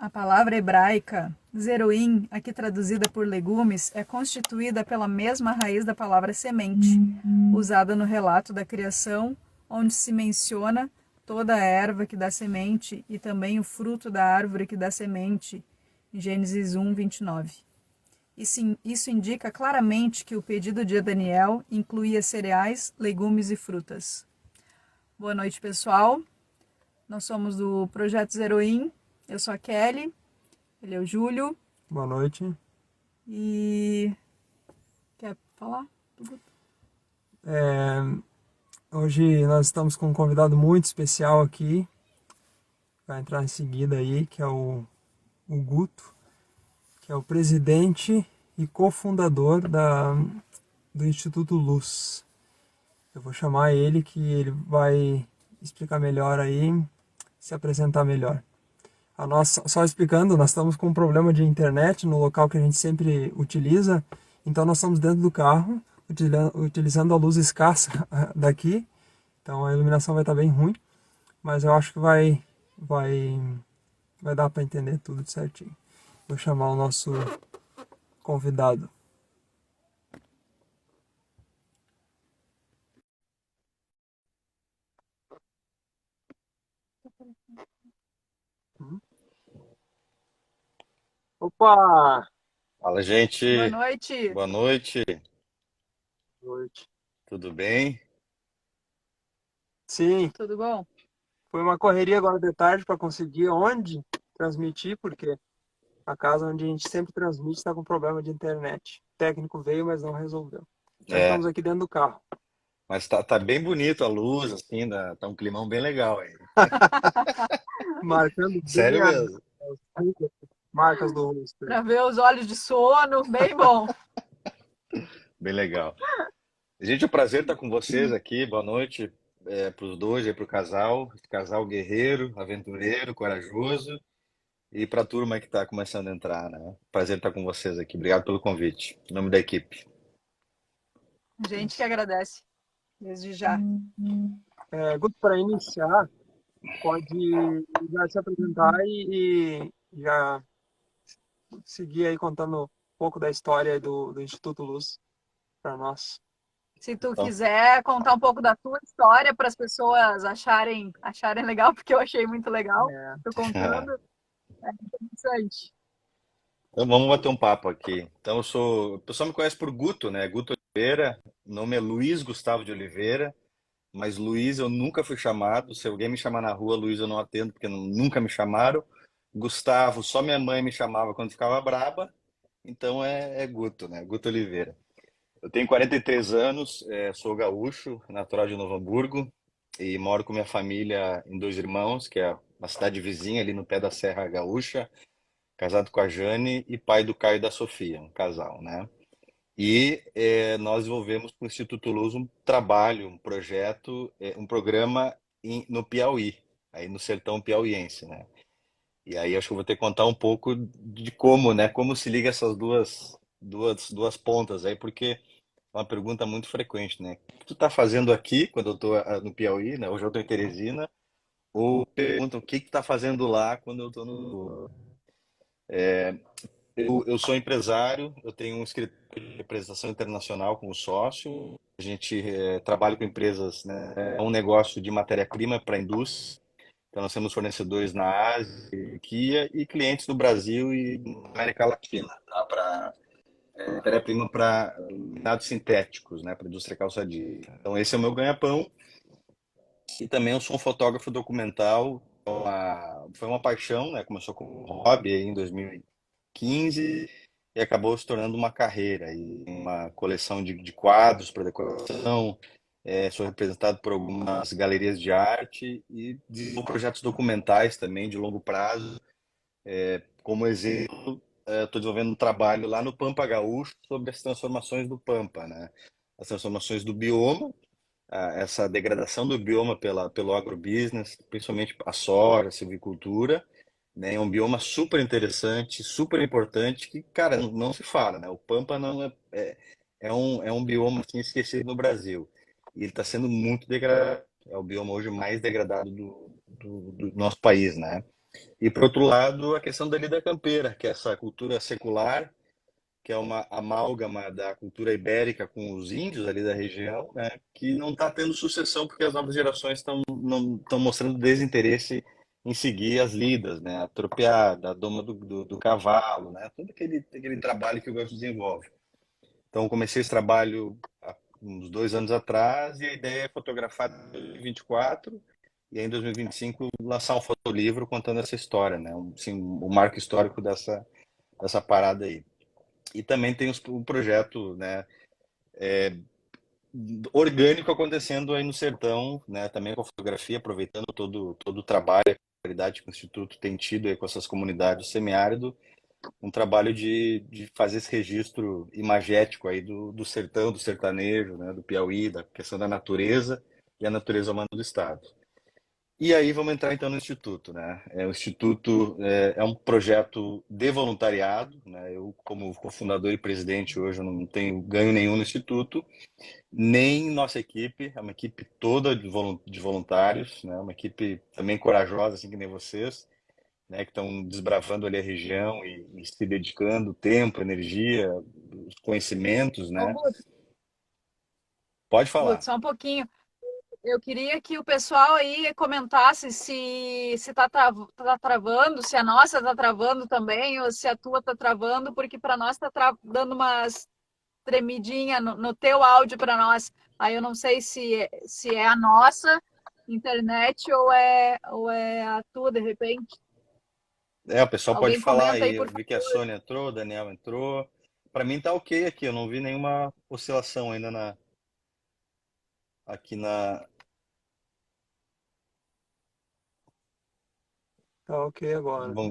A palavra hebraica zeroim, aqui traduzida por legumes, é constituída pela mesma raiz da palavra semente, usada no relato da criação, onde se menciona toda a erva que dá semente e também o fruto da árvore que dá semente, em Gênesis 1, 29. Isso indica claramente que o pedido de Daniel incluía cereais, legumes e frutas. Boa noite, pessoal. Nós somos do Projeto Zeroim. Eu sou a Kelly, ele é o Júlio. Boa noite. E quer falar? Hoje nós estamos com um convidado muito especial aqui, vai entrar em seguida aí, que é o Guto, que é o presidente e cofundador do Instituto Luz. Eu vou chamar ele, que ele vai explicar melhor aí, se apresentar melhor. Só explicando, nós estamos com um problema de internet no local que a gente sempre utiliza, então nós estamos dentro do carro, utilizando a luz escassa daqui, então a iluminação vai estar bem ruim, mas eu acho que vai dar para entender tudo certinho. Vou chamar o nosso convidado. Opa! Fala, Boa gente. noite. Boa noite. Boa noite. Tudo bem? Sim, Tudo bom? foi uma correria agora de tarde para conseguir onde transmitir, porque a casa onde a gente sempre transmite está com problema de internet. O técnico veio, mas não resolveu. Já É, estamos aqui dentro do carro. mas tá bem bonito a luz, assim, tá um climão bem legal aí. Marcando bem Sério mesmo. as marcas do rosto. Para ver os olhos de sono, bem bom. Bem legal. Gente, é um prazer estar com vocês aqui. Boa noite para os dois, aí para o casal guerreiro, aventureiro, corajoso, e para a turma que está começando a entrar, né? Prazer estar com vocês aqui. Obrigado pelo convite. Em nome da equipe. A gente que agradece, desde já. Guto, para iniciar, pode já se apresentar e já seguir aí contando um pouco da história do Instituto Luz para nós. Se tu Então, quiser contar um pouco da tua história para as pessoas acharem legal, porque eu achei muito legal. É, Tô contando, é interessante. Então vamos bater um papo aqui. Então o pessoal me conhece por Guto, né? Guto Oliveira, o nome é Luiz Gustavo de Oliveira, mas Luiz eu nunca fui chamado. Se alguém me chamar na rua, Luiz eu não atendo porque nunca me chamaram. Gustavo, só minha mãe me chamava quando ficava braba. Então é Guto, né? Guto Oliveira. Eu tenho 43 anos, sou gaúcho, natural de Novo Hamburgo e moro com minha família em Dois Irmãos, que é uma cidade vizinha ali no pé da Serra Gaúcha, casado com a Jane e pai do Caio e da Sofia, um casal, né? E nós desenvolvemos com o Instituto Luz um trabalho, um projeto, um programa no Piauí, aí no sertão piauiense, né? E aí acho que eu vou ter que contar um pouco de como, né? Como se liga essas duas pontas aí, porque é uma pergunta muito frequente, né? O que tu tá fazendo aqui quando eu tô no Piauí, né? Hoje eu tô em Teresina, ou perguntam o que que tu tá fazendo lá quando eu tô no... Eu sou empresário, eu tenho um escritório de representação internacional como sócio. A gente trabalha com empresas, né? É um negócio de matéria-prima para a indústria. Então, nós temos fornecedores na Ásia, Turquia e clientes no Brasil e na América Latina, tá? Para matéria-prima para dados sintéticos, né? Para a indústria calçadista. Então, esse é o meu ganha-pão. E também eu sou um fotógrafo documental. Foi uma paixão, né? Começou como um hobby aí em 2015 e acabou se tornando uma carreira e uma coleção de quadros para decoração. Sou representado por algumas galerias de arte e desenvolvo projetos documentais também de longo prazo. Como exemplo, estou desenvolvendo um trabalho lá no Pampa Gaúcho sobre as transformações do Pampa, né? As transformações do bioma, essa degradação do bioma pelo agrobusiness, principalmente a soja, a silvicultura, né? É um bioma super interessante, super importante, que, cara, não se fala, né? O Pampa não é um bioma assim, esquecido no Brasil. E ele está sendo muito degradado. É o bioma hoje mais degradado do nosso país, né? E, por outro lado, a questão da lida campeira, que é essa cultura secular, que é uma amálgama da cultura ibérica com os índios ali da região, né, que não está tendo sucessão porque as novas gerações estão mostrando desinteresse em seguir as lidas, né, a tropeada, a doma do cavalo, né, todo aquele trabalho que o Ganso desenvolve. Então, comecei esse trabalho há uns 2 anos atrás e a ideia é fotografar em 2024 e aí em 2025 lançar um fotolivro contando essa história, né, assim, um marco histórico dessa parada aí. E também tem um projeto, né, orgânico acontecendo aí no sertão, né, também com a fotografia, aproveitando todo o trabalho, a qualidade que o Instituto tem tido aí com essas comunidades do semiárido, um trabalho de fazer esse registro imagético aí do sertão, do sertanejo, né, do Piauí, da questão da natureza e a natureza humana do Estado. E aí vamos entrar então no Instituto, né? O Instituto é um projeto de voluntariado, né? Eu, como cofundador e presidente hoje, eu não tenho ganho nenhum no Instituto, nem nossa equipe, é uma equipe toda de voluntários, né? Uma equipe também corajosa, assim que nem vocês, né? Que estão desbravando ali a região e se dedicando tempo, energia, os conhecimentos, Ô, né? Pode Guto, falar. só um pouquinho. Eu queria que o pessoal aí comentasse se tá travando, se a nossa tá travando também, ou se a tua tá travando, porque para nós tá dando umas tremidinha no teu áudio para nós. Aí eu não sei se é a nossa internet ou é a tua, de repente. O pessoal pode Alguém falar comenta aí, aí. por Eu vi que a favor. Sônia entrou, o Daniel entrou. Para mim tá ok aqui, eu não vi nenhuma oscilação ainda aqui na. Tá ok agora. Bom,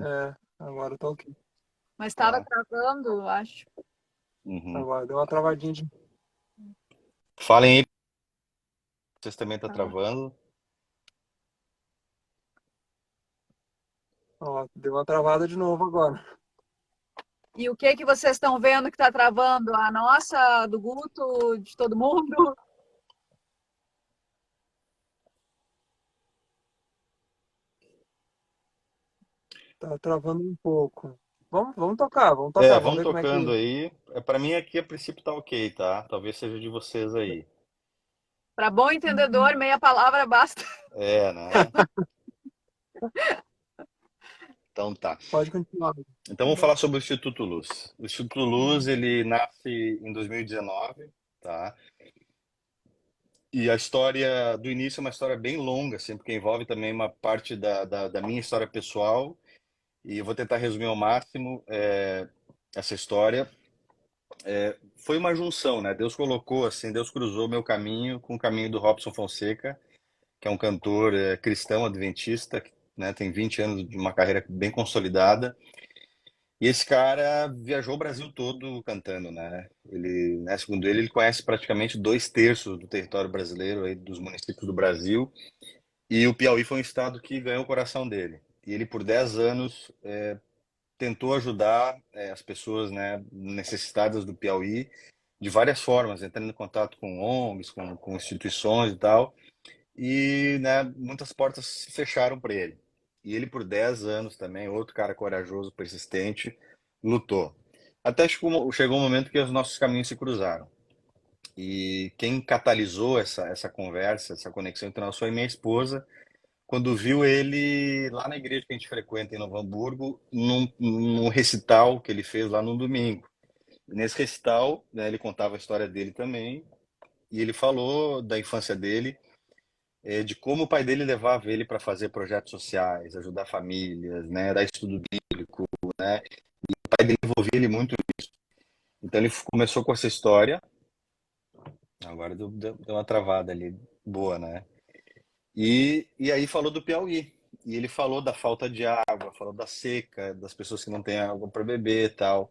Agora tá ok. Mas estava tá. travando, eu acho. Uhum. Agora deu uma travadinha Falem aí, vocês também tá Tá. travando. Ó, deu uma travada de novo agora. E o que que vocês estão vendo que está travando? A nossa, do Guto, de todo mundo? Tá travando um pouco. Vamos tocar, vamos Vamos ver como é tocando que. aí. Para mim aqui a princípio tá ok, tá? Talvez seja de vocês aí. Para bom entendedor, meia palavra basta. Né? Então tá. Pode continuar. Então vamos falar sobre o Instituto Luz. O Instituto Luz, ele nasce em 2019, tá? E a história do início é uma história bem longa, assim, porque envolve também uma parte da minha história pessoal. E eu vou tentar resumir ao máximo essa história. Foi uma junção, né? Deus colocou, assim, Deus cruzou meu caminho com o caminho do Robson Fonseca, que é um cantor cristão adventista, né? Tem 20 anos de uma carreira bem consolidada. E esse cara viajou o Brasil todo cantando, né? Ele, né, segundo ele conhece praticamente 2/3 do território brasileiro, aí, dos municípios do Brasil. E o Piauí foi um estado que ganhou o coração dele. E ele, por 10 anos, tentou ajudar as pessoas, né, necessitadas do Piauí de várias formas, entrando em contato com ONGs, com instituições e tal. E, né, muitas portas se fecharam para ele. E ele, por 10 anos também, outro cara corajoso, persistente, lutou. Até chegou um momento que os nossos caminhos se cruzaram. E quem catalisou essa conversa, essa conexão entre nós foi minha esposa, quando viu ele lá na igreja que a gente frequenta em Novo Hamburgo, num recital que ele fez lá no domingo. E nesse recital, né, ele contava a história dele também, e ele falou da infância dele, de como o pai dele levava ele para fazer projetos sociais, ajudar famílias, né, dar estudo bíblico, né? O pai dele envolvia ele muito nisso. Então ele começou com essa história, agora deu uma travada ali, boa, né? E aí falou do Piauí. E ele falou da falta de água, falou da seca, das pessoas que não têm água para beber e tal.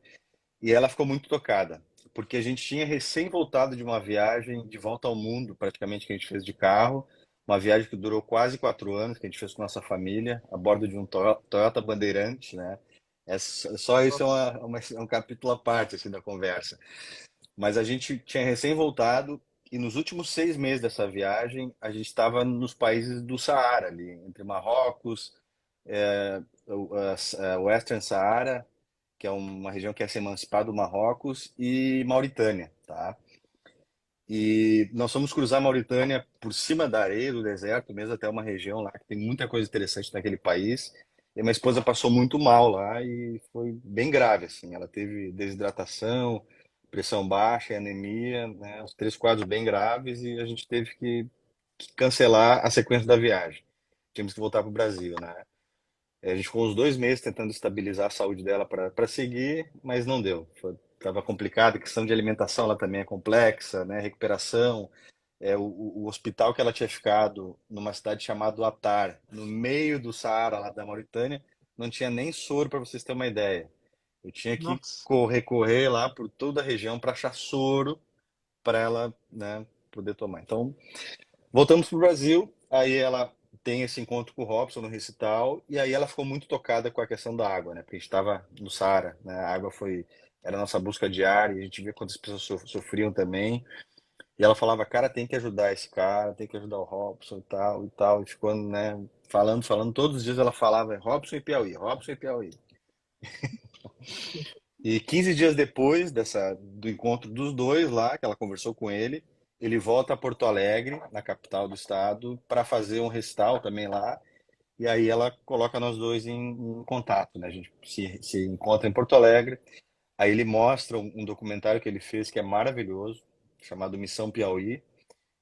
E ela ficou muito tocada, porque a gente tinha recém voltado de uma viagem de volta ao mundo, praticamente, que a gente fez de carro. Uma viagem que durou quase 4 anos, que a gente fez com nossa família, a bordo de um Toyota Bandeirante, né? Só isso é um capítulo à parte assim, da conversa. Mas a gente tinha recém voltado e nos últimos 6 meses dessa viagem, a gente estava nos países do Saara, ali, entre Marrocos, o Western Saara, que é uma região que é se emancipada do Marrocos, e Mauritânia, tá? E nós fomos cruzar a Mauritânia por cima da areia do deserto, mesmo até uma região lá que tem muita coisa interessante naquele país. E minha esposa passou muito mal lá e foi bem grave, assim. Ela teve desidratação, pressão baixa, e anemia, né? Os três quadros bem graves e a gente teve que cancelar a sequência da viagem. Tínhamos que voltar para o Brasil, né? A gente ficou uns 2 meses tentando estabilizar a saúde dela para seguir, mas não deu. Tava complicado, a questão de alimentação ela também é complexa, né? Recuperação. O hospital que ela tinha ficado numa cidade chamada Atar, no meio do Saara, lá da Mauritânia, não tinha nem soro, para vocês terem uma ideia. Eu tinha que Nossa. correr lá por toda a região para achar soro para ela, né, poder tomar. Então, voltamos pro Brasil, aí ela tem esse encontro com o Robson no recital, e aí ela ficou muito tocada com a questão da água, né? Porque a gente estava no Saara, né? A água era a nossa busca diária, e a gente via quantas pessoas sofriam também. E ela falava, cara, tem que ajudar esse cara, tem que ajudar o Robson e tal, e ficou, né, falando, todos os dias ela falava Robson e Piauí, Robson e Piauí. E 15 dias depois do encontro dos dois lá, que ela conversou com ele volta a Porto Alegre, na capital do estado, para fazer um recital também lá. E aí ela coloca nós dois em contato, né? A gente se encontra em Porto Alegre. Aí ele mostra um documentário que ele fez que é maravilhoso, chamado Missão Piauí.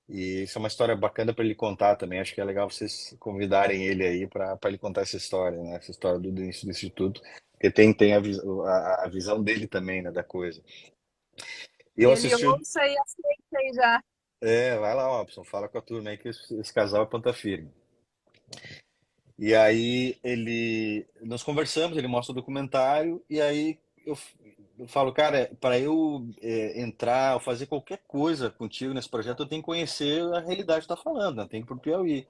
E isso é uma história bacana para ele contar também. Acho que é legal vocês convidarem ele aí para ele contar essa história, né? Essa história do início do Instituto, porque tem a visão dele também, né, da coisa. E Que eu ele assisti. ouça e aceite aí já. Vai lá, Robson, fala com a turma aí que esse casal é ponta firme. E aí nós conversamos, ele mostra o documentário, e aí eu falo, cara, para eu entrar, ou fazer qualquer coisa contigo nesse projeto, eu tenho que conhecer a realidade que tá falando, né? Eu tenho que ir pro Piauí.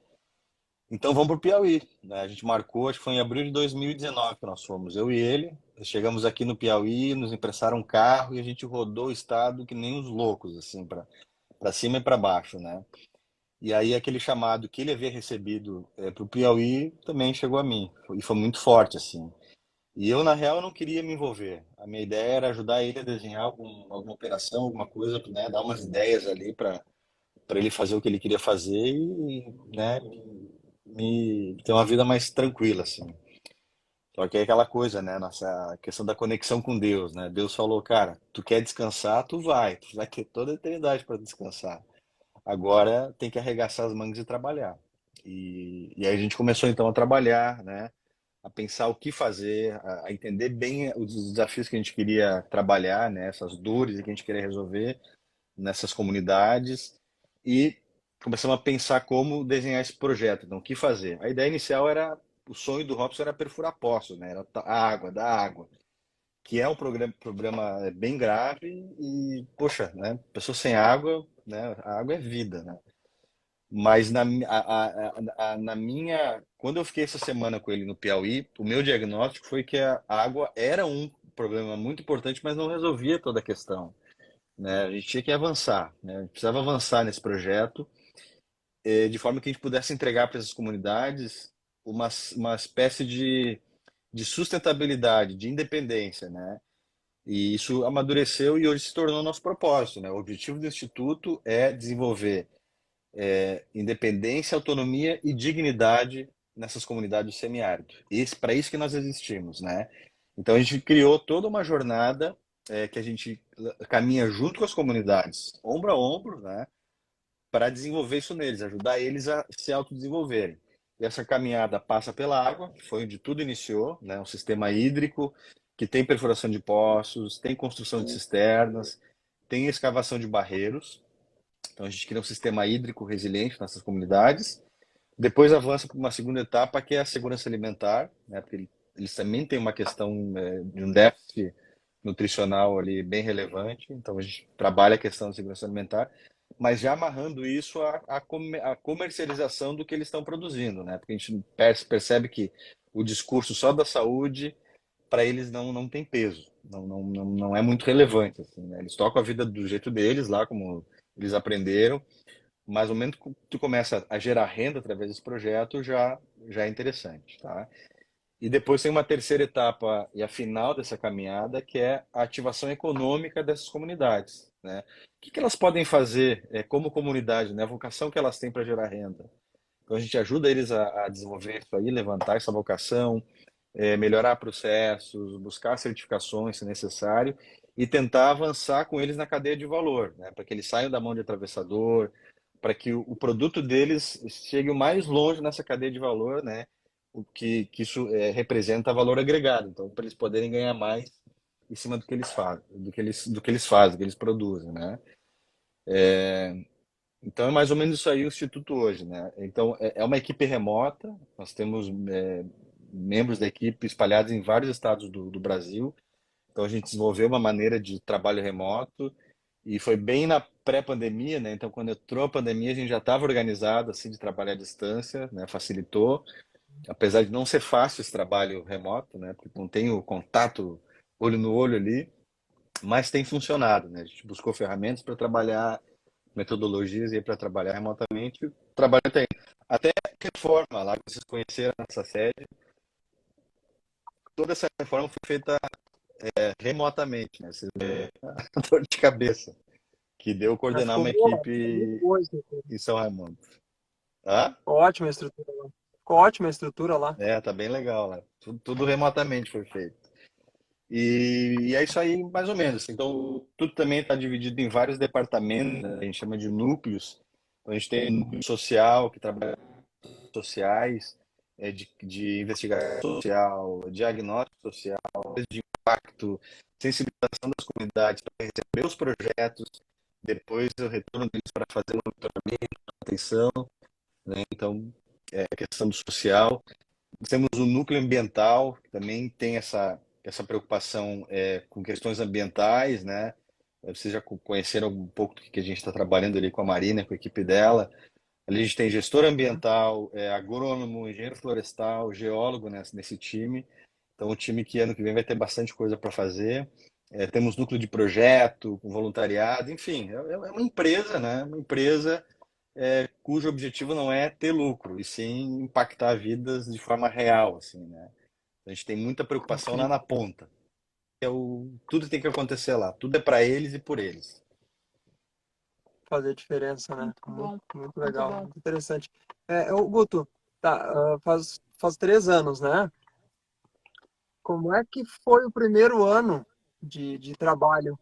Então vamos pro Piauí, né? A gente marcou, acho que foi em abril de 2019 que nós fomos, eu e ele. Chegamos aqui no Piauí, nos emprestaram um carro e a gente rodou o estado que nem os loucos, assim, para cima e para baixo, né? E aí aquele chamado que ele havia recebido para o Piauí também chegou a mim. E foi muito forte, assim. E eu, na real, não queria me envolver. A minha ideia era ajudar ele a desenhar alguma operação, alguma coisa, né? Dar umas ideias ali para ele fazer o que ele queria fazer e, né, ter uma vida mais tranquila, assim. Só que é aquela coisa, né? Nossa questão da conexão com Deus, né? Deus falou, cara, tu quer descansar, tu vai ter toda a eternidade para descansar. Agora tem que arregaçar as mangas e trabalhar. E aí a gente começou então a trabalhar, né? A pensar o que fazer, a entender bem os desafios que a gente queria trabalhar, né? Essas dores que a gente queria resolver nessas comunidades e começamos a pensar como desenhar esse projeto. Então, o que fazer? A ideia inicial era, o sonho do Robson era perfurar poços, né? Era a água, da água, que é um problema bem grave e, poxa, né? Pessoa sem água, né? A água é vida, né? Mas na minha, quando eu fiquei essa semana com ele no Piauí, o meu diagnóstico foi que a água era um problema muito importante, mas não resolvia toda a questão, né? A gente tinha que avançar, né? A gente precisava avançar nesse projeto, de forma que a gente pudesse entregar para essas comunidades uma espécie de sustentabilidade, de independência, né? E isso amadureceu e hoje se tornou nosso propósito, né? O objetivo do Instituto é desenvolver independência, autonomia e dignidade nessas comunidades do semiárido. Para isso que nós existimos, né? Então a gente criou toda uma jornada que a gente caminha junto com as comunidades, ombro a ombro, né? Para desenvolver isso neles, ajudar eles a se autodesenvolverem. E essa caminhada passa pela água, que foi onde tudo iniciou, né? Um sistema hídrico que tem perfuração de poços, tem construção de cisternas, tem escavação de barreiros. Então a gente cria um sistema hídrico resiliente nessas comunidades. Depois avança para uma segunda etapa, que é a segurança alimentar, né? Porque eles também têm uma questão de um déficit nutricional ali bem relevante. Então a gente trabalha a questão da segurança alimentar, mas já amarrando isso à comercialização do que eles estão produzindo, né? Porque a gente percebe que o discurso só da saúde para eles não tem peso, não é muito relevante, assim, né? Eles tocam a vida do jeito deles lá, como eles aprenderam, mas no momento que tu começa a gerar renda através desse projeto, já é interessante, tá? E depois tem uma terceira etapa e a final dessa caminhada, que é a ativação econômica dessas comunidades, né? O que que elas podem fazer como comunidade, né? A vocação que elas têm para gerar renda. Então a gente ajuda eles a desenvolver isso aí, levantar essa vocação, melhorar processos, buscar certificações se necessário e tentar avançar com eles na cadeia de valor, né? Para que eles saiam da mão de atravessador, para que o produto deles chegue o mais longe nessa cadeia de valor, né? O que isso representa valor agregado. Então, para eles poderem ganhar mais em cima do que eles fazem, do que eles produzem, né? Então é mais ou menos isso aí o Instituto hoje, né? Então é uma equipe remota, nós temos membros da equipe espalhados em vários estados do Brasil. Então a gente desenvolveu uma maneira de trabalho remoto e foi bem na pré-pandemia, né? Então quando entrou a pandemia a gente já estava organizado assim de trabalhar à distância, né? Facilitou, apesar de não ser fácil esse trabalho remoto, né? Porque não tem o contato olho no olho ali, mas tem funcionado, né? A gente buscou ferramentas para trabalhar metodologias aí para trabalhar remotamente. O trabalho tem até reforma lá que vocês conheceram nessa sede. Toda essa reforma foi feita remotamente, né? Vocês vê a dor de cabeça que deu Mas coordenar uma ficou muito equipe boa a estrutura. em São Raimundo. Ah? Ficou ótima a estrutura lá. Ficou ótima a estrutura lá. Tá bem legal lá. Tudo remotamente foi feito. E é isso aí, mais ou menos. Então, tudo também está dividido em vários departamentos, né? A gente chama de núcleos. Então, a gente tem núcleo social, que trabalha sociais, de investigação social, diagnóstico social, de impacto, sensibilização das comunidades para receber os projetos, depois o retorno deles para fazer o monitoramento, atenção, né? Então, a questão do social. Nós temos o núcleo ambiental, que também tem essa preocupação com questões ambientais, né? Vocês já conheceram um pouco do que a gente está trabalhando ali com a Marina, com a equipe dela. Ali a gente tem gestor ambiental, agrônomo, engenheiro florestal, geólogo nesse time. Então, o time que ano que vem vai ter bastante coisa para fazer. Temos núcleo de projeto, com voluntariado, enfim, é uma empresa, né? Uma empresa cujo objetivo não é ter lucro, e sim impactar vidas de forma real, assim, né? A gente tem muita preocupação lá Incrível. na ponta. Tudo tem que acontecer lá, tudo é para eles e por eles. Fazer diferença, né? Muito bom, Muito muito legal, bom. muito interessante. Ô, Guto, tá, faz 3 anos, né? Como é que foi o primeiro ano de trabalho?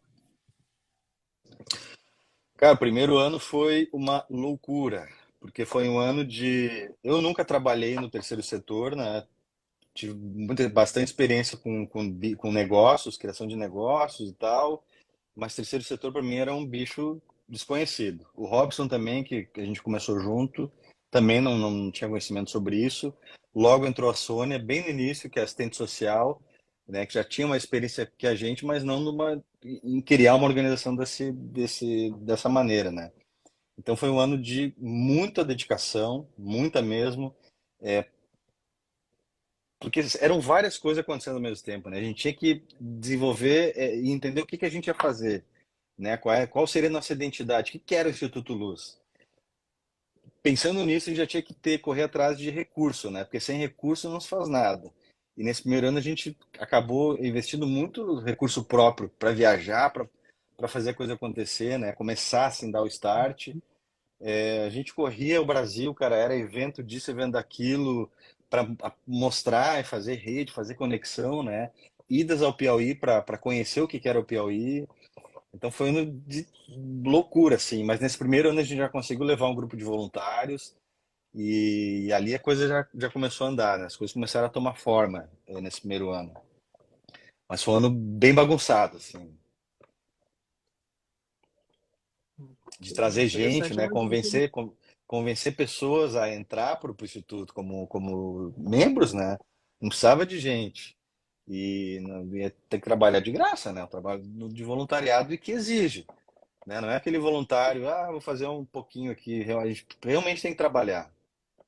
Cara, o primeiro ano foi uma loucura, porque foi um ano de. Eu nunca trabalhei no terceiro setor, né? Tive bastante experiência com negócios, criação de negócios e tal, mas terceiro setor para mim era um bicho desconhecido. O Robson também, que a gente começou junto, também não tinha conhecimento sobre isso. Logo entrou a Sônia, bem no início, que é assistente social, né, que já tinha uma experiência que a gente, mas não em criar uma organização dessa maneira, né? Então foi um ano de muita dedicação, muita mesmo, porque eram várias coisas acontecendo ao mesmo tempo, né? A gente tinha que desenvolver e entender o que a gente ia fazer, né? Qual seria a nossa identidade, o que era o Instituto Luz. Pensando nisso, a gente já tinha que correr atrás de recurso, né? Porque sem recurso não se faz nada. E nesse primeiro ano a gente acabou investindo muito recurso próprio para viajar, para fazer a coisa acontecer, né? Começar assim, dar o start. A gente corria o Brasil, cara, era evento disso, evento daquilo, para mostrar e fazer rede, fazer conexão, né? Idas ao Piauí para conhecer o que era o Piauí. Então foi um ano de loucura, assim. Mas nesse primeiro ano a gente já conseguiu levar um grupo de voluntários e ali a coisa já começou a andar, né? As coisas começaram a tomar forma nesse primeiro ano. Mas foi um ano bem bagunçado, assim, de trazer gente, Interessante, né? mas Convencer pessoas a entrar para o instituto como membros, né? Não precisava de gente e não ia ter que trabalhar de graça, né? O trabalho de voluntariado e que exige, né? Não é aquele voluntário, vou fazer um pouquinho aqui. A gente realmente tem que trabalhar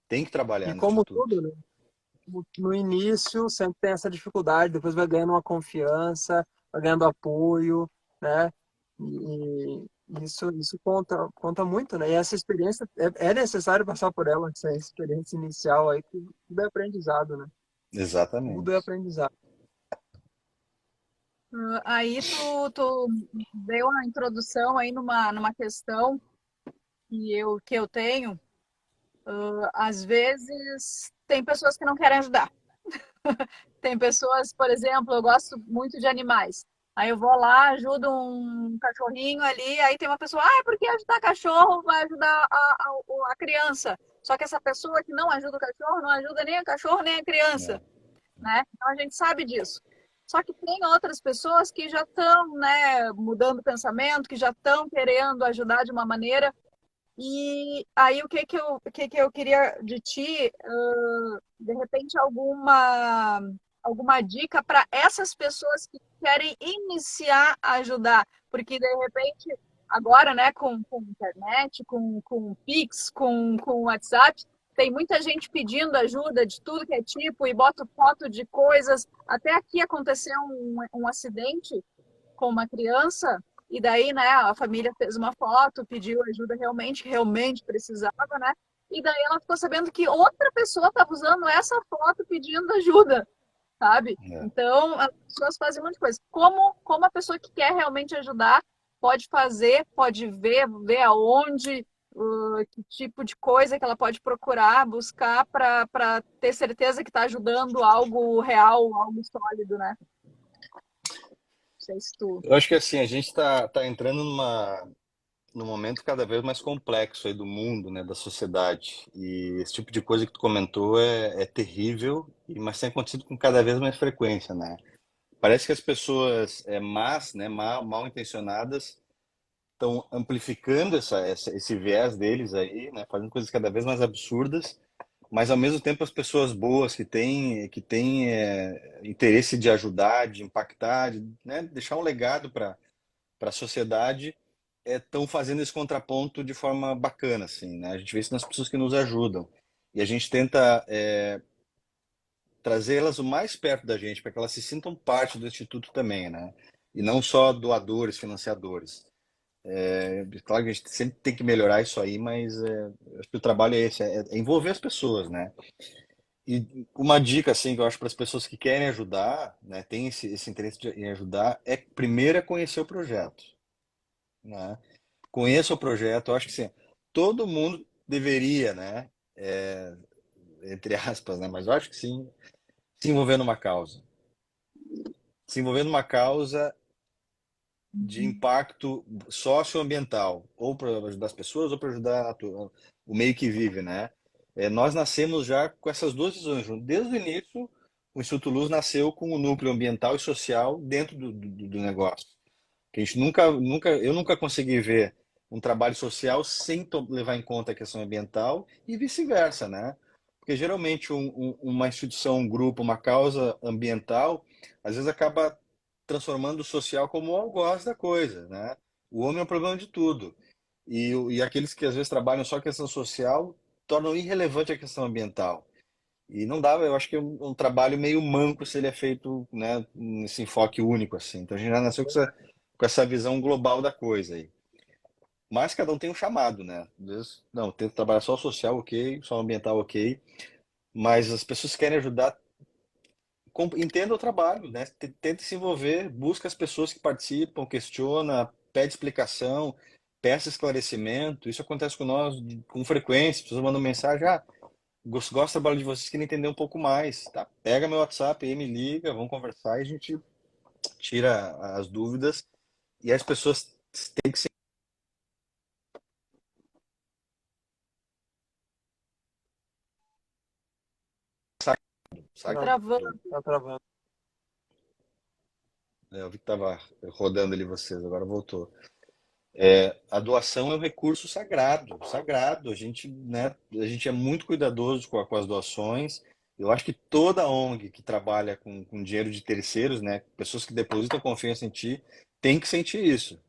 e no como instituto. tudo, né? No início sempre tem essa dificuldade, depois vai ganhando uma confiança, vai ganhando apoio, né? E isso conta muito, né? E essa experiência é necessário passar por ela, essa experiência inicial aí, que tudo é aprendizado, né? Tudo é Exatamente. aprendizado. Aí tu deu uma introdução aí numa questão que eu tenho. Às vezes tem pessoas que não querem ajudar. Tem pessoas, por exemplo, eu gosto muito de animais. Aí eu vou lá, ajudo um cachorrinho ali, aí tem uma pessoa, porque ajudar cachorro vai ajudar a criança. Só que essa pessoa que não ajuda o cachorro, não ajuda nem o cachorro nem a criança, É. né? Então a gente sabe disso. Só que tem outras pessoas que já estão, né, mudando o pensamento, que já estão querendo ajudar de uma maneira. E aí o que que eu queria de ti, de repente alguma dica para essas pessoas que querem iniciar a ajudar, porque de repente agora, né, com internet, com Pix, com WhatsApp, tem muita gente pedindo ajuda de tudo que é tipo e bota foto de coisas. Até aqui aconteceu um acidente com uma criança, e daí, né, a família fez uma foto, pediu ajuda realmente, que realmente precisava, né? E daí ela ficou sabendo que outra pessoa estava usando essa foto pedindo ajuda, sabe? É. Então, as pessoas fazem um monte de coisa. Como a pessoa que quer realmente ajudar pode fazer, pode ver aonde, que tipo de coisa que ela pode procurar, buscar para ter certeza que está ajudando algo real, algo sólido, né? Não sei se tu. Eu acho que assim, a gente tá entrando num momento cada vez mais complexo aí do mundo, né, da sociedade. E esse tipo de coisa que tu comentou é terrível, mas tem acontecido com cada vez mais frequência, né? Parece que as pessoas más, né, mal intencionadas, estão amplificando esse viés deles aí, né, fazendo coisas cada vez mais absurdas, mas ao mesmo tempo as pessoas boas que têm interesse de ajudar, de impactar, de, né, deixar um legado para a sociedade, estão fazendo esse contraponto de forma bacana, assim, né? A gente vê isso nas pessoas que nos ajudam e a gente tenta trazê-las o mais perto da gente para que elas se sintam parte do instituto também, né? E não só doadores, financiadores. Claro que a gente sempre tem que melhorar isso aí, mas acho que o trabalho é esse, é envolver as pessoas, né? E uma dica assim que eu acho para as pessoas que querem ajudar, né, tem esse interesse em ajudar, é primeiro é conhecer o projeto, né? Conheça o projeto, eu acho que sim, todo mundo deveria, né, entre aspas, né, mas eu acho que sim, se envolver numa causa. Se envolver numa causa de impacto socioambiental, ou para ajudar as pessoas, ou para ajudar o meio que vive, né? Nós nascemos já com essas duas visões. Desde o início, o Instituto Luz nasceu com o núcleo ambiental e social dentro do negócio. Que a gente eu nunca consegui ver um trabalho social sem levar em conta a questão ambiental e vice-versa, né? Porque geralmente uma instituição, um grupo, uma causa ambiental, às vezes acaba transformando o social como o algoz da coisa, né? O homem é o problema de tudo. E aqueles que às vezes trabalham só a questão social tornam irrelevante a questão ambiental. E não dá, eu acho que é um trabalho meio manco se ele é feito, né, nesse enfoque único, assim. Então a gente já nasceu com essa visão global da coisa aí. Mas cada um tem um chamado, né? Às vezes, não, tento trabalhar só o social, ok, só o ambiental, ok. Mas as pessoas que querem ajudar, entenda o trabalho, né? Tente se envolver, busca as pessoas que participam, questiona, pede explicação, peça esclarecimento. Isso acontece com nós com frequência. As pessoas mandam mensagem, gosto do trabalho de vocês, queria entender um pouco mais, tá? Pega meu WhatsApp aí, me liga, vamos conversar e a gente tira as dúvidas. E as pessoas têm que ser. Tá Sabe? travando. Tá travando. Eu vi que tava rodando ali vocês, agora voltou. A doação é um recurso sagrado, sagrado. A gente é muito cuidadoso com as doações. Eu acho que toda ONG que trabalha com dinheiro de terceiros, né, pessoas que depositam confiança em ti, tem que sentir isso,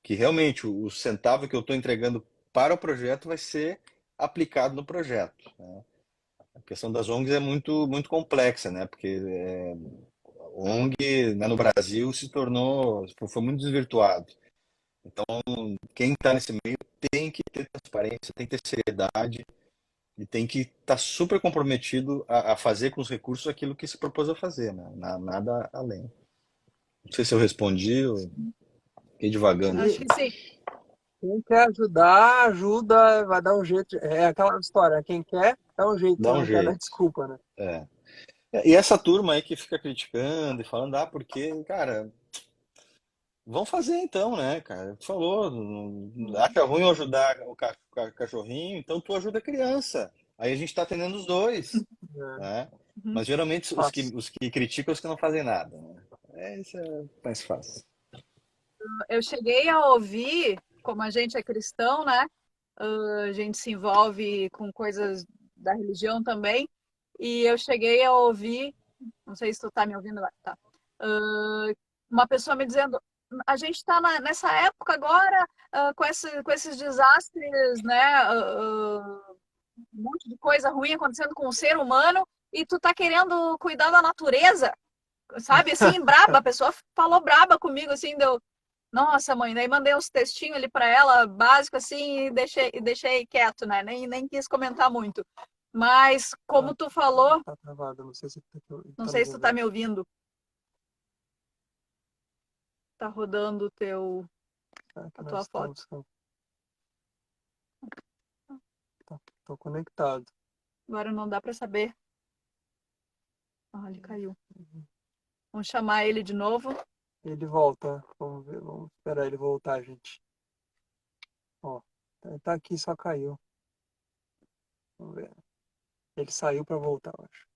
que realmente o centavo que eu estou entregando para o projeto vai ser aplicado no projeto, né? A questão das ONGs é muito muito complexa, né? Porque ONG, né, no Brasil se tornou, foi muito desvirtuado. Quem está nesse meio tem que ter transparência, tem que ter seriedade e tem que estar super comprometido a fazer com os recursos aquilo que se propôs a fazer, né? Nada além. Não sei se eu respondi, eu fiquei divagando Acho aqui. que sim. Quem quer ajudar, ajuda, vai dar um jeito. É aquela história, quem quer, dá um jeito, Dá só um não quer dar jeito. desculpa, né? É. E essa turma aí que fica criticando e falando, porque, cara, vão fazer então, né, cara? Tu falou, acha ruim eu ajudar o cachorrinho, então tu ajuda a criança. Aí a gente tá atendendo os dois, É, né? Uhum. Mas geralmente fácil. os que criticam os que não fazem nada, né? Isso é mais fácil. Eu cheguei a ouvir, como a gente é cristão, né? A gente se envolve com coisas da religião também, e eu cheguei a ouvir, não sei se tu tá me ouvindo lá, tá? Uma pessoa me dizendo, a gente está nessa época agora, com esses desastres, né? Um monte de coisa ruim acontecendo com o ser humano, e tu tá querendo cuidar da natureza, sabe? Assim, braba, a pessoa falou braba comigo, assim, deu, nossa, mãe, daí mandei uns textinhos ali para ela, básico assim, e deixei quieto, né? Nem quis comentar muito. Mas, Tá, como tu falou, tá travado, não sei se não tá sei nos se tu tá ouvindo. me ouvindo, tá rodando É que a nós tua foto. estamos tô conectado. Agora não dá para saber. Ah, ele caiu. Vamos chamar ele de novo. Ele volta, vamos ver, vamos esperar ele voltar, gente. Ó, tá aqui, só caiu. Vamos ver. Ele saiu pra voltar, eu acho.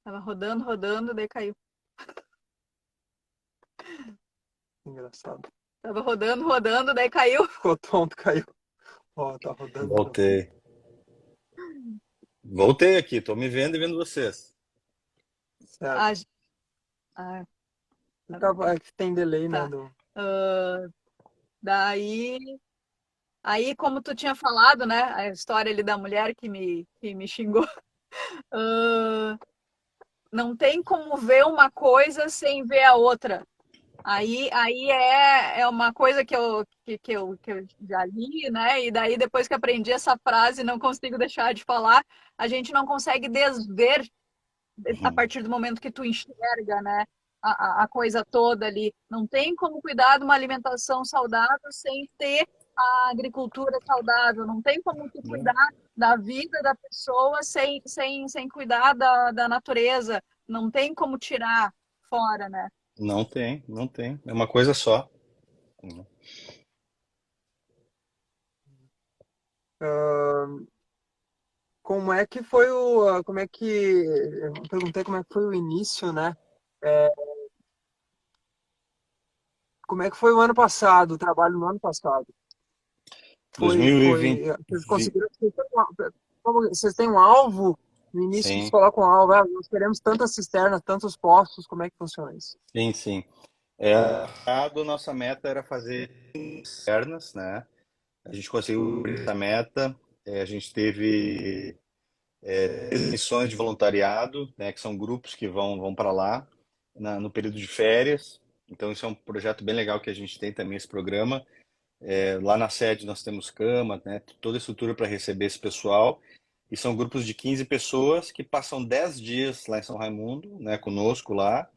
Tava rodando, rodando, daí caiu. Engraçado. Tava rodando, rodando, daí caiu. Ficou tonto, caiu. Ó, tá rodando de novo. Voltei. Voltei aqui, tô me vendo e vendo vocês. Ah, Certo. ah, É que tem delay, né? tá. Ah, daí, aí, como tu tinha falado, né? A história ali da mulher que me xingou. Ah, não tem como ver uma coisa sem ver a outra. Aí é uma coisa que eu já li, né? E daí, depois que aprendi essa frase, não consigo deixar de falar. A gente não consegue desver a Uhum. partir do momento que tu enxerga, né? A coisa toda ali. Não tem como cuidar de uma alimentação saudável sem ter a agricultura saudável. Não tem como tu cuidar da vida da pessoa sem cuidar da natureza. Não tem como tirar fora, né? Não tem, não tem. É uma coisa só. Ah, como é que foi o. Como é que. Eu perguntei como é que foi o início, né? É, como é que foi o ano passado, o trabalho no ano passado? Foi. 2020, Vocês conseguiram. Vocês têm um alvo? No início vocês sim, colocam um alvo, nós queremos tantas cisternas, tantos postos, como é que funciona isso? sim, sim. Nossa meta era fazer externas, né? A gente conseguiu cumprir essa meta. A gente teve missões de voluntariado, né? Que são grupos que vão para lá no período de férias. Então, isso é um projeto bem legal que a gente tem também, esse programa. Lá na sede nós temos cama, né? Toda a estrutura para receber esse pessoal. E são grupos de 15 pessoas que passam 10 dias lá em São Raimundo, né? Conosco lá,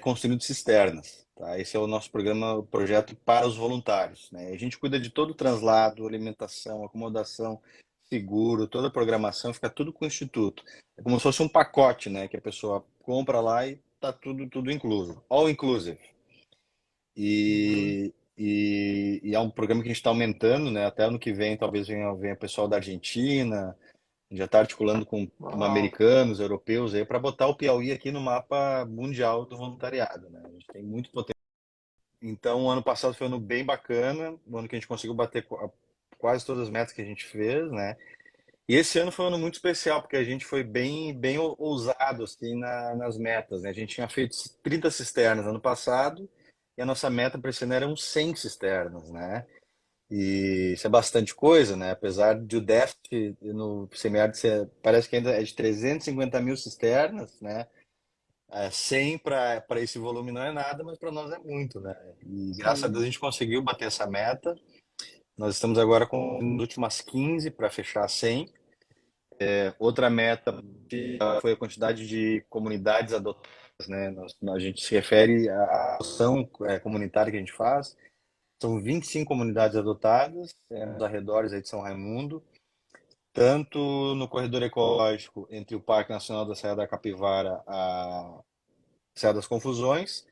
construindo cisternas. Tá? Esse é o nosso programa, o projeto para os voluntários. Né? A gente cuida de todo o translado, alimentação, acomodação, seguro, toda a programação, fica tudo com o Instituto. É como se fosse um pacote, né? Que a pessoa compra lá e tá tudo incluso. All inclusive. Uhum. E é um programa que a gente está aumentando, né? Até ano que vem talvez venha pessoal da Argentina, a gente já está articulando com Uau. americanos, europeus aí para botar o Piauí aqui no mapa mundial do voluntariado, né? A gente tem muito potencial. Então, o ano passado foi um ano bem bacana, um ano que a gente conseguiu bater quase todas as metas que a gente fez, né? E esse ano foi um ano muito especial, porque a gente foi bem ousado assim, nas metas, né? A gente tinha feito 30 cisternas ano passado e a nossa meta para esse ano era uns 100 cisternas, né? E isso é bastante coisa, né? Apesar de o déficit no semiárido ser, parece que ainda é de 350 mil cisternas, né? 100 para esse volume não é nada, mas para nós é muito, né? E graças a Deus Sim. a gente conseguiu bater essa meta. Nós estamos agora com as últimas 15 para fechar 100. Outra meta foi a quantidade de comunidades adotadas, né? A gente se refere à ação comunitária que a gente faz. São 25 comunidades adotadas, nos arredores aí de São Raimundo, tanto no corredor ecológico entre o Parque Nacional da Serra da Capivara a Serra das Confusões,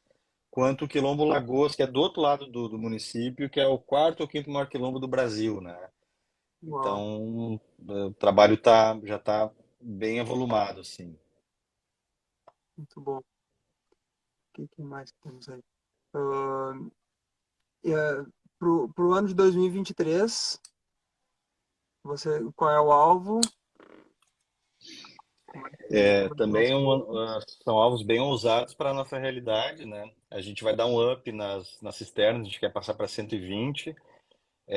quanto o Quilombo Lagoas, que é do outro lado do município, que é o quarto ou quinto maior quilombo do Brasil, né? Uau, Então, o trabalho já está bem avolumado, assim. muito bom. O que mais que temos aí? Ah, pro ano de 2023, qual é o alvo? Como é que Também nós são alvos bem ousados para a nossa realidade, né? A gente vai dar um up nas cisternas, a gente quer passar para 120.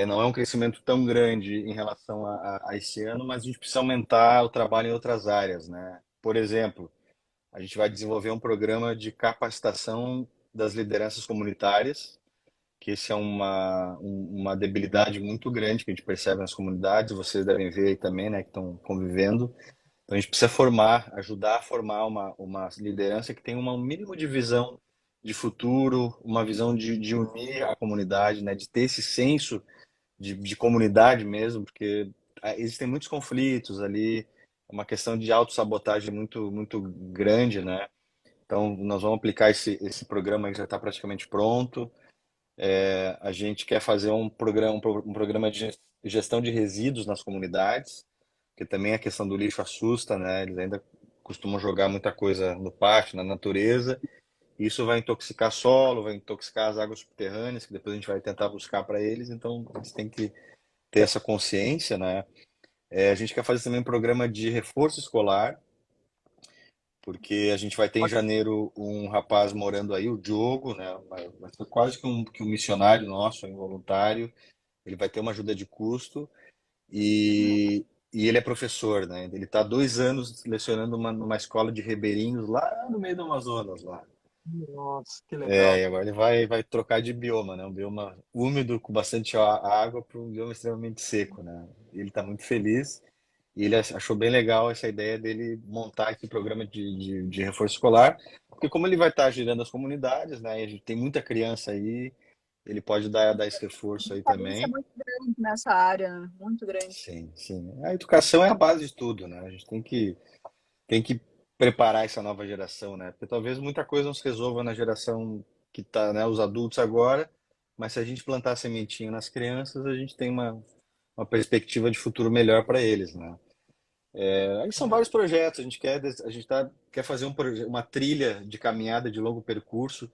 Não é um crescimento tão grande em relação a esse ano, mas a gente precisa aumentar o trabalho em outras áreas, né? Por exemplo, a gente vai desenvolver um programa de capacitação das lideranças comunitárias, que esse é uma debilidade muito grande que a gente percebe nas comunidades, vocês devem ver aí também, né, que estão convivendo. Então a gente precisa formar, ajudar a formar uma liderança que tenha um mínimo de visão de futuro, uma visão de unir a comunidade, né, de ter esse senso de comunidade mesmo, porque existem muitos conflitos ali, é uma questão de autossabotagem muito grande, né? Então nós vamos aplicar esse programa que já está praticamente pronto. A gente quer fazer um programa de gestão de resíduos nas comunidades, porque também a questão do lixo assusta, né? Eles ainda costumam jogar muita coisa no pátio, na natureza. Isso vai intoxicar solo, vai intoxicar as águas subterrâneas, que depois a gente vai tentar buscar para eles. Então, eles têm que ter essa consciência, né? A gente quer fazer também um programa de reforço escolar, porque a gente vai ter em janeiro um rapaz morando aí, o Diogo, né? Vai ser quase que um missionário nosso, um voluntário. Ele vai ter uma ajuda de custo e ele é professor, né? Ele está 2 anos lecionando numa escola de ribeirinhos lá no meio do Amazonas, lá. Nossa, que legal. E agora ele vai trocar de bioma, né? Um bioma úmido com bastante água para um bioma extremamente seco, né? Ele está muito feliz e ele achou bem legal essa ideia dele montar esse programa de reforço escolar, porque como ele vai estar girando as comunidades, né? E a gente tem muita criança aí, ele pode dar esse reforço aí Carência também. muito grande nessa área, né? Muito grande. Sim, sim. A educação é a base de tudo, né? A gente tem que preparar essa nova geração, né? Porque talvez muita coisa não se resolva na geração que tá, né, os adultos agora, mas se a gente plantar a sementinha nas crianças, a gente tem uma perspectiva de futuro melhor para eles, né? Aí são vários projetos, quer fazer uma trilha de caminhada de longo percurso,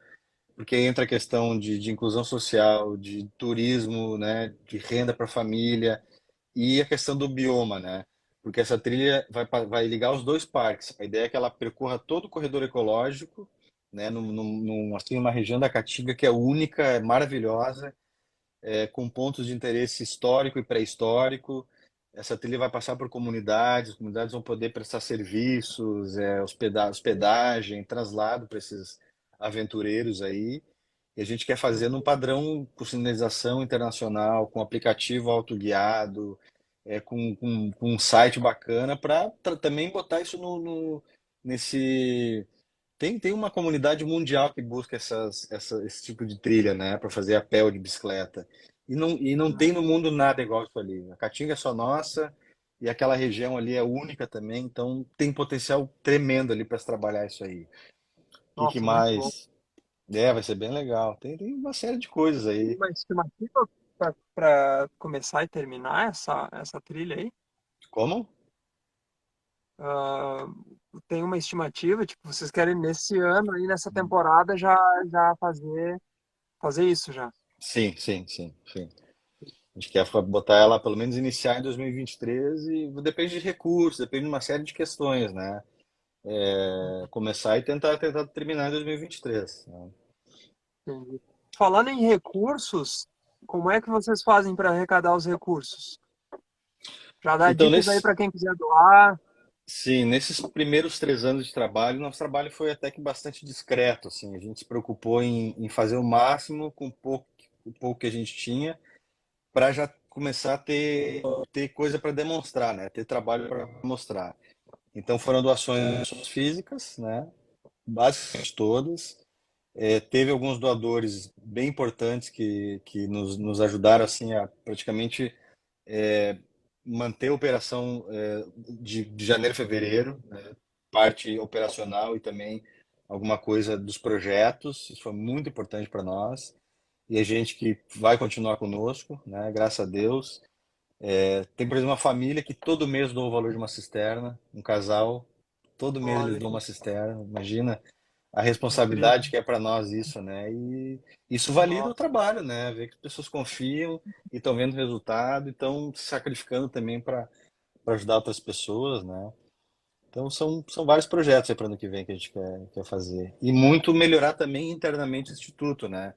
porque aí entra a questão de inclusão social, de turismo, né, de renda para a família, e a questão do bioma, né? Porque essa trilha vai ligar os dois parques. A ideia é que ela percorra todo o corredor ecológico, né? Assim, uma região da Caatinga que é única, é maravilhosa, com pontos de interesse histórico e pré-histórico. Essa trilha vai passar por comunidades, as comunidades vão poder prestar serviços, hospedagem, traslado para esses aventureiros aí. E a gente quer fazer num padrão com sinalização internacional, com aplicativo autoguiado, com um site bacana para também botar isso nesse. Tem uma comunidade mundial que busca esse tipo de trilha, né, para fazer a pé ou de bicicleta. E não tem no mundo nada igual isso ali. A Caatinga é só nossa e aquela região ali é única também, então tem potencial tremendo ali para se trabalhar isso aí. O que Nossa, muito bom. mais? Vai ser bem legal. Tem uma série de coisas Tem aí. uma estimativa para começar e terminar essa trilha aí? Como? Ah, tem uma estimativa, tipo, vocês querem nesse ano aí, nessa temporada, já fazer isso já. Sim, sim, sim, sim. A gente quer botar ela, pelo menos, iniciar em 2023 e depende de recursos, depende de uma série de questões, né? Começar e tentar terminar em 2023, né? Entendi. Falando em recursos, como é que vocês fazem para arrecadar os recursos? Já dá Então, dicas aí para quem quiser doar. sim, nesses primeiros 3 anos de trabalho, nosso trabalho foi até que bastante discreto, assim. A gente se preocupou em fazer o máximo com o pouco que a gente tinha, para já começar a ter coisa para demonstrar, né? Ter trabalho para mostrar. Então foram doações físicas, né? Basicamente todas. Teve alguns doadores bem importantes que nos ajudaram assim a praticamente manter a operação de janeiro a fevereiro, né? Parte operacional e também alguma coisa dos projetos. Isso foi muito importante para nós. E a gente que vai continuar conosco, né? Graças a Deus. Tem, por exemplo, uma família que todo mês doa o valor de uma cisterna, um casal, todo mês eles Olha, doam uma cisterna. Imagina a incrível. responsabilidade que é para nós isso, né? E isso valida o Nossa, trabalho, né? Ver que as pessoas confiam e estão vendo o resultado e estão se sacrificando também para ajudar outras pessoas, né? Então são vários projetos aí para ano que vem que a gente quer fazer. E muito melhorar também internamente o Instituto, né?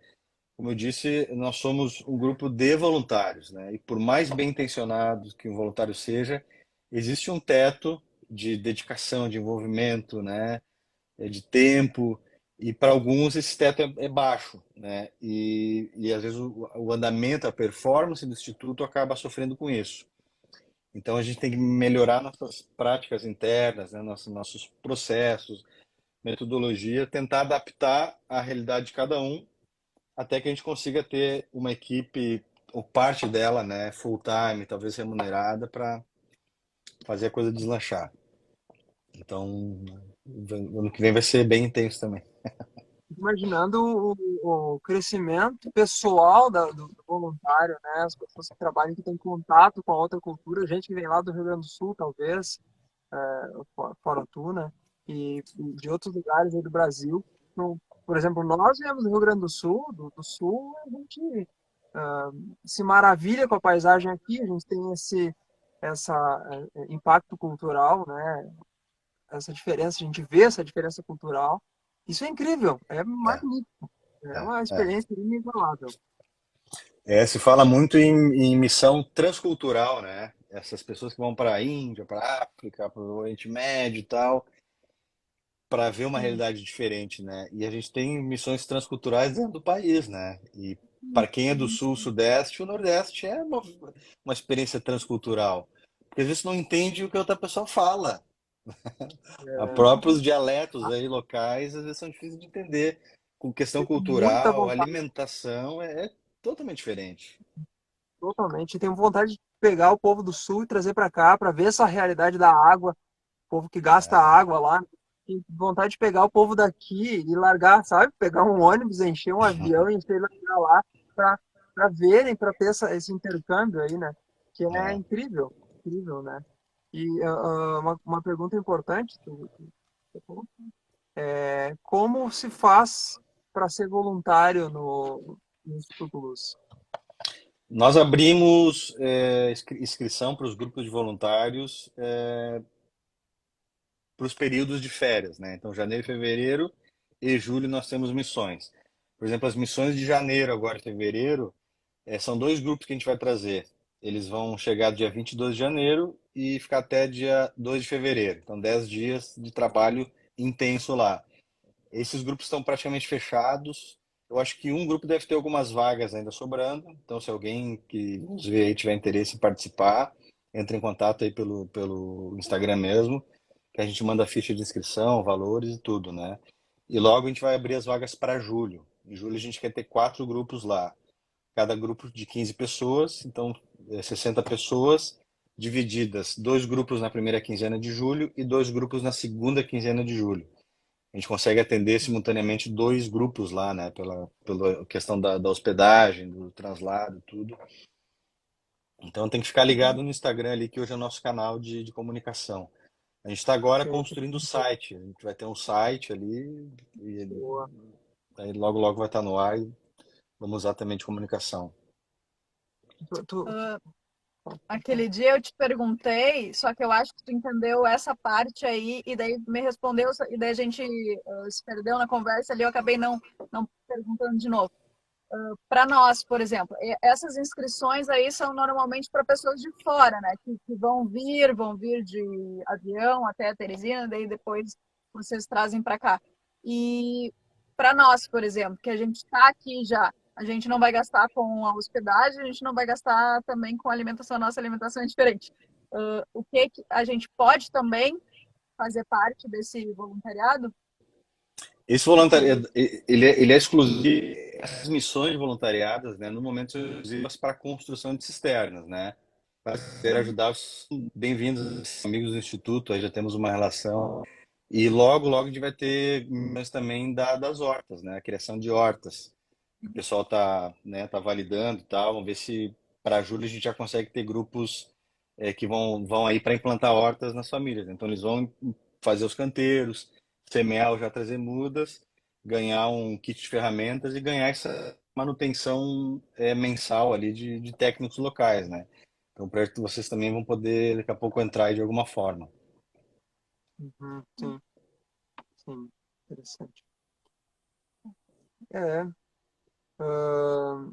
Como eu disse, nós somos um grupo de voluntários, né? E por mais bem intencionado que um voluntário seja, existe um teto de dedicação, de envolvimento, né? De tempo. E para alguns esse teto é baixo, né? E às vezes o andamento, a performance do instituto acaba sofrendo com isso. Então a gente tem que melhorar nossas práticas internas, né? Nossos processos, metodologia, tentar adaptar à realidade de cada um até que a gente consiga ter uma equipe, ou parte dela, né, full time, talvez remunerada, para fazer a coisa deslanchar. Então, ano que vem vai ser bem intenso também. imaginando o crescimento pessoal do voluntário, né? As pessoas que trabalham, que têm contato com a outra cultura, gente que vem lá do Rio Grande do Sul, talvez, fora tu, né? E de outros lugares aí do Brasil. Então, por exemplo, nós viemos do Rio Grande do Sul, a gente ah, se maravilha com a paisagem aqui, a gente tem essa impacto cultural, né? Essa diferença, a gente vê essa diferença cultural. Isso é incrível, é É, magnífico, é é, uma é. experiência inigualável. Se fala muito em missão transcultural, né? Essas pessoas que vão para a Índia, para a África, para o Oriente Médio e tal, para ver uma realidade diferente, né? E a gente tem missões transculturais dentro do país, né? E para quem é do Sul, Sudeste, o Nordeste é uma experiência transcultural. Porque às vezes não entende o que a outra pessoa fala. Há próprios dialetos aí locais, às vezes são difíceis de entender. Com questão Tenho muita cultural, vontade, alimentação é totalmente diferente. totalmente. Tenho vontade de pegar o povo do Sul e trazer para cá, para ver essa realidade da água, o povo que gasta água lá. Tenho vontade de pegar o povo daqui e largar, sabe? Pegar um ônibus, encher um avião e encher largar lá para verem, para ter esse intercâmbio aí, né? Que é É. incrível, incrível, né? E uma pergunta importante, como se faz para ser voluntário no Instituto Luz? Nós abrimos inscrição para os grupos de voluntários para os períodos de férias, né? Então, janeiro, fevereiro e julho nós temos missões. Por exemplo, as missões de janeiro, agora fevereiro, são dois grupos que a gente vai trazer. Eles vão chegar dia 22 de janeiro e ficar até dia 2 de fevereiro. Então, 10 dias de trabalho intenso lá. Esses grupos estão praticamente fechados. Eu acho que um grupo deve ter algumas vagas ainda sobrando. Então, se alguém que nos vê aí tiver interesse em participar, entre em contato aí pelo Instagram mesmo, que a gente manda a ficha de inscrição, valores e tudo, né? E logo a gente vai abrir as vagas para julho. Em julho a gente quer ter 4 grupos lá. Cada grupo de 15 pessoas, então 60 pessoas divididas, 2 grupos na primeira quinzena de julho e 2 grupos na segunda quinzena de julho. A gente consegue atender simultaneamente 2 grupos lá, né? Pela questão da hospedagem, do translado, tudo. Então tem que ficar ligado no Instagram ali, que hoje é o nosso canal de comunicação. A gente está agora Sim, construindo o site. A gente vai ter um site ali e boa. aí logo logo vai estar no ar e vamos usar também de comunicação. Ah, aquele dia eu te perguntei, só que eu acho que tu entendeu essa parte aí, e daí me respondeu, e daí a gente se perdeu na conversa ali, eu acabei não perguntando de novo. Para nós, por exemplo, essas inscrições aí são normalmente para pessoas de fora, né? Que vão vir de avião até Teresina, daí depois vocês trazem para cá. E para nós, por exemplo, que a gente está aqui já, A gente não vai gastar com a hospedagem, a gente não vai gastar também com a alimentação, a nossa alimentação é diferente. O que a gente pode também fazer parte desse voluntariado? Esse voluntariado, ele é exclusivo, essas missões voluntariadas, né, no momento são exclusivas para a construção de cisternas, né? Para ser Uhum. ajudados, bem-vindos, amigos do Instituto, aí já temos uma relação. E logo, logo a gente vai ter mas também das hortas, né? A criação de hortas. O pessoal tá validando e tal. Vamos ver se para julho a gente já consegue ter grupos que vão aí para implantar hortas nas famílias. Então eles vão fazer os canteiros, semear ou já trazer mudas, ganhar um kit de ferramentas e ganhar essa manutenção mensal ali de técnicos locais, né? Então, para que vocês também vão poder daqui a pouco entrar aí de alguma forma. Uhum, sim, sim, interessante. É, ah,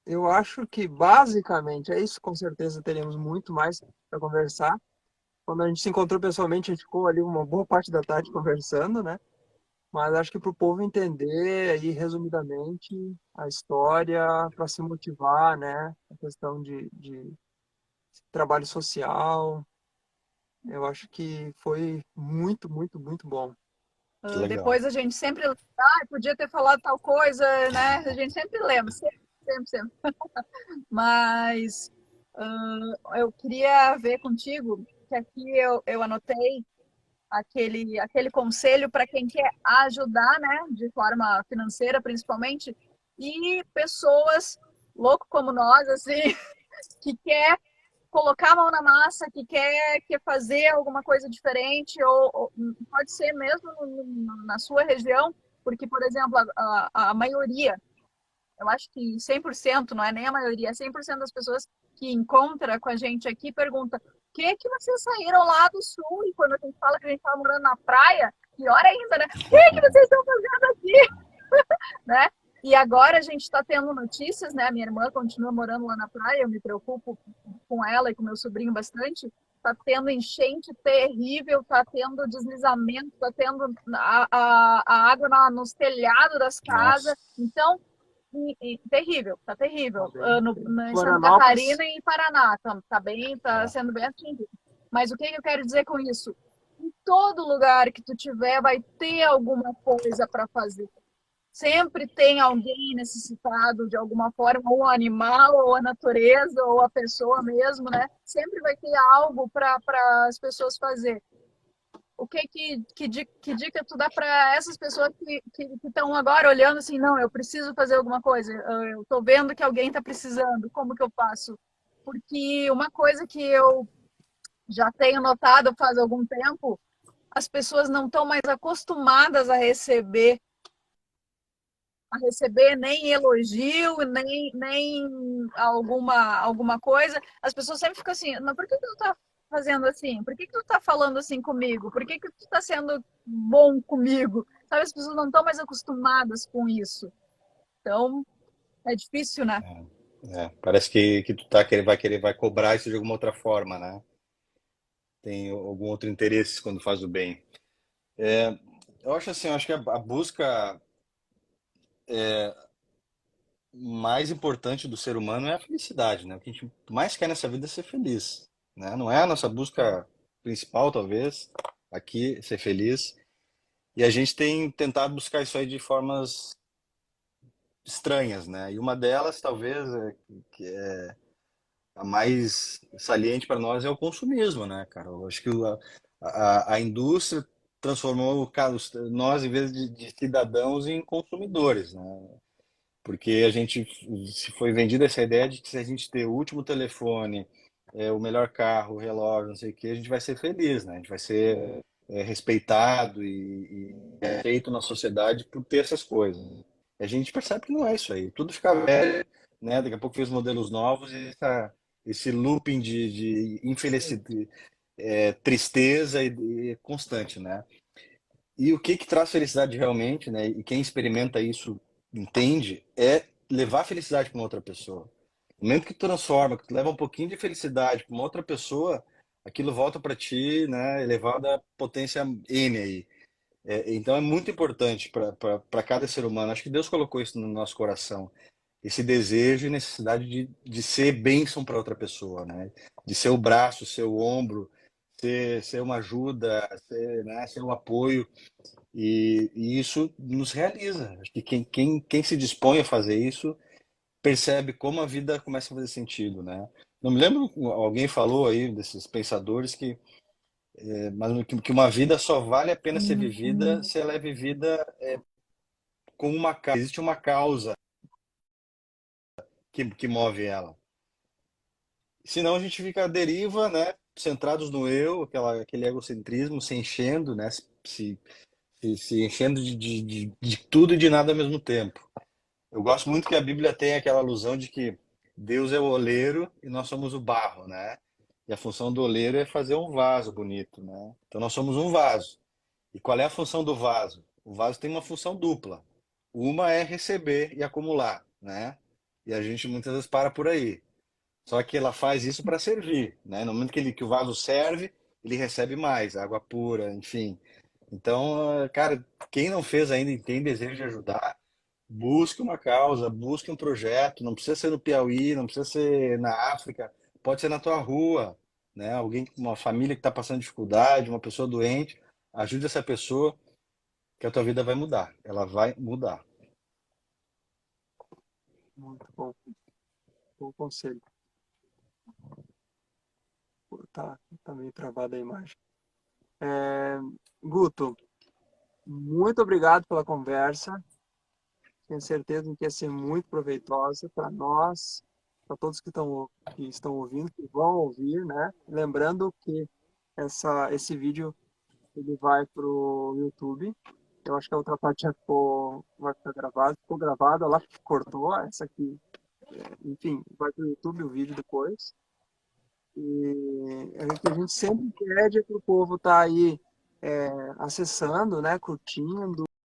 eu acho que basicamente é isso. Com certeza teremos muito mais para conversar. Quando a gente se encontrou pessoalmente, a gente ficou ali uma boa parte da tarde conversando, né? Mas acho que para o povo entender aí resumidamente a história, para se motivar, né? A questão de trabalho social, eu acho que foi muito, muito, muito bom. Que legal. Depois a gente sempre, podia ter falado tal coisa, né? A gente sempre lembra, sempre, sempre, sempre. Mas eu queria ver contigo, que aqui eu anotei aquele conselho para quem quer ajudar, né, de forma financeira, principalmente, e pessoas louco como nós, assim, que quer colocar a mão na massa, que quer fazer alguma coisa diferente, ou pode ser mesmo na sua região, porque, por exemplo, a maioria, eu acho que 100%, não é nem a maioria, é 100% das pessoas que encontra com a gente aqui pergunta: o que vocês saíram lá do sul? E quando a gente fala que a gente está morando na praia, pior ainda, né? O que vocês estão fazendo aqui? Né? E agora a gente está tendo notícias, né? A minha irmã continua morando lá na praia, eu me preocupo com ela e com meu sobrinho bastante. Está tendo enchente terrível, está tendo deslizamento, está tendo a água nos telhados das casas. Nossa, Então, terrível, tá Tá terrível. bem. Em Santa Florianópolis, Catarina e Paraná, tá bem, tá é, sendo bem atingido. Mas o que eu quero dizer com isso? Em todo lugar que tu tiver, vai ter alguma coisa para fazer. Sempre tem alguém necessitado de alguma forma, ou o animal, ou a natureza, ou a pessoa mesmo, né? Sempre vai ter algo para as pessoas fazer. O que dica tu dá para essas pessoas que estão agora olhando assim, não, eu preciso fazer alguma coisa, eu estou vendo que alguém está precisando, como que eu faço? Porque uma coisa que eu já tenho notado faz algum tempo, as pessoas não estão mais acostumadas a receber nem elogio, nem alguma coisa. As pessoas sempre ficam assim, mas por que tu tá fazendo assim? Por que tu tá falando assim comigo? Por que tu tá sendo bom comigo? Sabe, as pessoas não estão mais acostumadas com isso. Então, é difícil, né? parece que tu vai cobrar isso de alguma outra forma, né? Tem algum outro interesse quando faz o bem. Eu acho assim, eu acho que a busca mais importante do ser humano é a felicidade, né? O que a gente mais quer nessa vida é ser feliz, né? Não é a nossa busca principal, talvez, aqui, ser feliz. E a gente tem tentado buscar isso aí de formas estranhas, né? E uma delas, talvez, que é a mais saliente para nós é o consumismo, né, cara? Eu acho que a indústria transformou nós, em vez de cidadãos, em consumidores, né? Porque a gente se foi vendida essa ideia de que se a gente ter o último telefone, o melhor carro, o relógio, não sei o que, a gente vai ser feliz, né? A gente vai ser respeitado e aceito na sociedade por ter essas coisas. A gente percebe que não é isso aí. Tudo fica velho, né? Daqui a pouco fez modelos novos e esse looping de infelicidade, tristeza e constante, né? E o que traz felicidade realmente, né? E quem experimenta isso entende, é levar felicidade para uma outra pessoa. No momento que tu transforma, que tu leva um pouquinho de felicidade para uma outra pessoa, aquilo volta para ti, né? Elevado à potência N aí. Então é muito importante para cada ser humano. Acho que Deus colocou isso no nosso coração. esse desejo e necessidade de ser bênção para outra pessoa, né? De ser o braço, ser o ombro, ser uma ajuda, ser, né, ser um apoio. E isso nos realiza. Acho que quem se dispõe a fazer isso percebe como a vida começa a fazer sentido, né? Não me lembro, alguém falou aí desses pensadores mas que uma vida só vale a pena ser vivida se ela é vivida com uma causa. Existe uma causa que move ela. Senão a gente fica à deriva, né? Centrados no eu, aquele egocentrismo se enchendo, né? Se enchendo de tudo e de nada ao mesmo tempo. Eu gosto muito que a Bíblia tem aquela alusão de que Deus é o oleiro e nós somos o barro, né? E a função do oleiro é fazer um vaso bonito, né? Então nós somos um vaso. E qual é a função do vaso? O vaso tem uma função dupla. Uma é receber e acumular, né? E a gente muitas vezes para por aí. Só que ela faz isso para servir, né? No momento que o vaso serve, ele recebe mais, água pura, enfim. Então, cara, quem não fez ainda e tem desejo de ajudar, busque uma causa, busque um projeto. Não precisa ser no Piauí, não precisa ser na África, pode ser na tua rua, né? Alguém, uma família que está passando dificuldade, uma pessoa doente, ajude essa pessoa, que a tua vida vai mudar. Ela vai mudar. Muito bom, bom conselho. Pô, tá meio travada a imagem. Guto, muito obrigado pela conversa. Tenho certeza que ia ser muito proveitosa para nós, para todos que estão ouvindo, que vão ouvir, né? Lembrando que esse vídeo ele vai para o YouTube. Eu acho que a outra parte vai ficar gravada. Ficou gravada lá, cortou. Essa aqui, enfim, vai para o YouTube o vídeo depois. E o que a gente sempre pede é para o povo estar aí acessando, né, curtindo,